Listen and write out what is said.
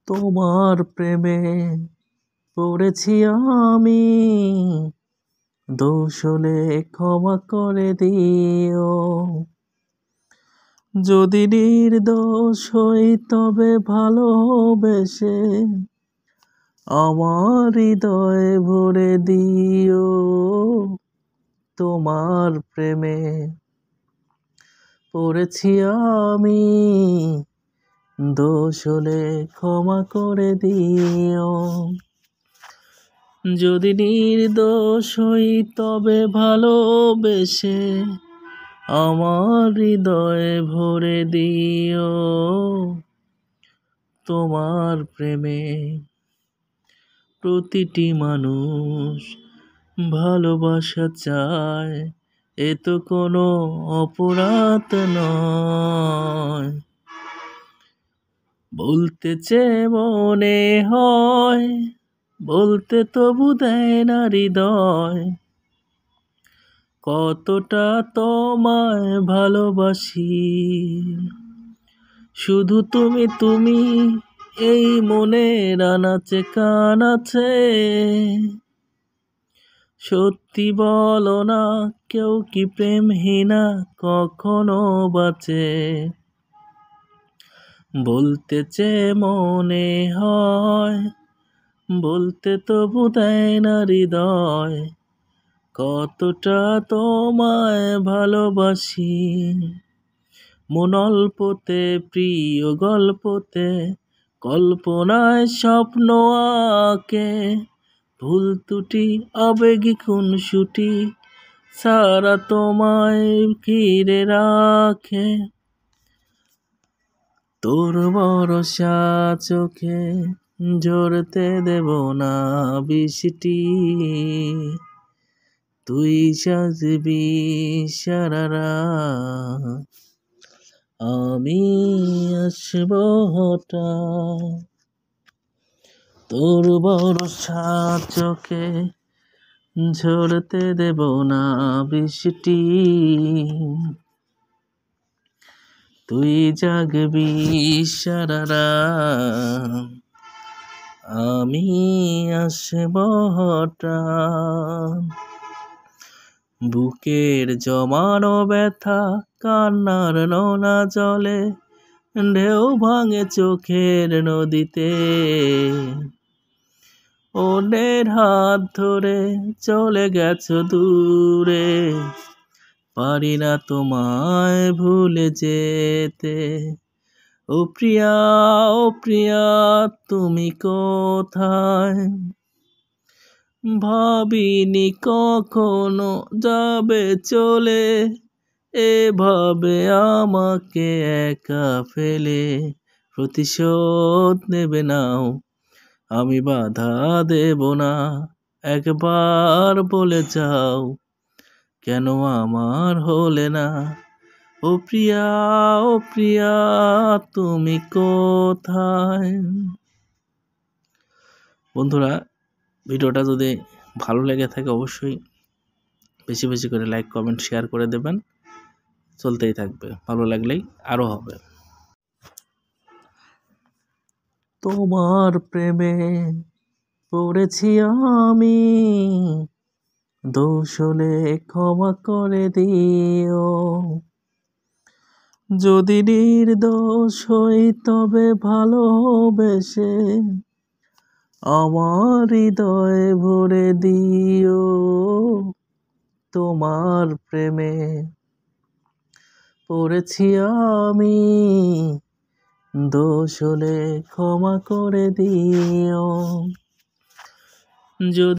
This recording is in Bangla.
তোমার প্রেমে পড়েছি আমি, দোষ হলে ক্ষমা করে দিও। যদি নির্দোষ হই তবে ভালোবেসে আমার হৃদয়ে ভরে দিও। তোমার প্রেমে পড়েছি আমি, দোষ হলে ক্ষমা করে দিও। যদি নির্দোষ হই তবে ভালোবেসে আমার হৃদয়ে ভরে দিও। তোমার প্রেমে প্রতিটি মানুষ ভালোবাসা চায়, এ তো কোনো অপরাধ নয়। বলতে চেয়ে মনে হয়, বলতে তবু দেয় না হৃদয়, কতটা তোমায় ভালোবাসি। শুধু তুমি তুমি এই মনের আনাচে কানাচে, সত্যি বলো না কেউ কি প্রেমহীনা কখনো বাঁচে। বলতে চেয়ে মনে হয়, বলতে তবু দেয় না হৃদয়, কতটা তোমায় ভালোবাসি। মন অল্পতে প্রিয় গল্পতে কল্পনায় স্বপ্ন আঁকে, ভুল ত্রুটি আবেগী খুনসুটি সারা তোমায় ঘিরে রাখে। তোর ভরসা চোখে ঝরতে দেব না বৃষ্টি, তুই সাজবি সারা রাত, আমি আসব হঠাৎ। তোর ভরসা চোখে ঝরতে দেব না বৃষ্টি, তুই জাগবি সারা রাত, আমি আসব হঠাৎ। বুকের জমানো ব্যথা কান্নার নোনা জলে ঢেউ ভাঙে চোখের নদীতে। অন্যের হাত ধরে চলে গেছো দূরে, পারি না তোমায় ভুলে যেতে। ও প্রিয়া তুমি কোথায়, ভাবিনি কখনো যাবে চলে, এভাবে আমাকে একা ফেলে। প্রতিশোধ নেবে নাও, আমি বাধা দেব না, একবার বলে যাও কেন আমার হলে না। ও প্রিয়া তুমি কোথায়। বন্ধুরা, ভিডিওটা যদি ভালো লেগে থাকে অবশ্যই বেশি বেশি করে লাইক কমেন্ট শেয়ার করে দেবেন। চলতেই থাকবে, ভালো লাগলেই আরও হবে। তোমার প্রেমে পড়েছি আমি, দোষ হলে ক্ষমা করে দিও। যদি নির্দোষ হই তবে ভালোবেসে আমার হৃদয়ে ভরে দিও। তোমার প্রেমে পড়েছি আমি, দোষ হলে ক্ষমা করে দিও। যদি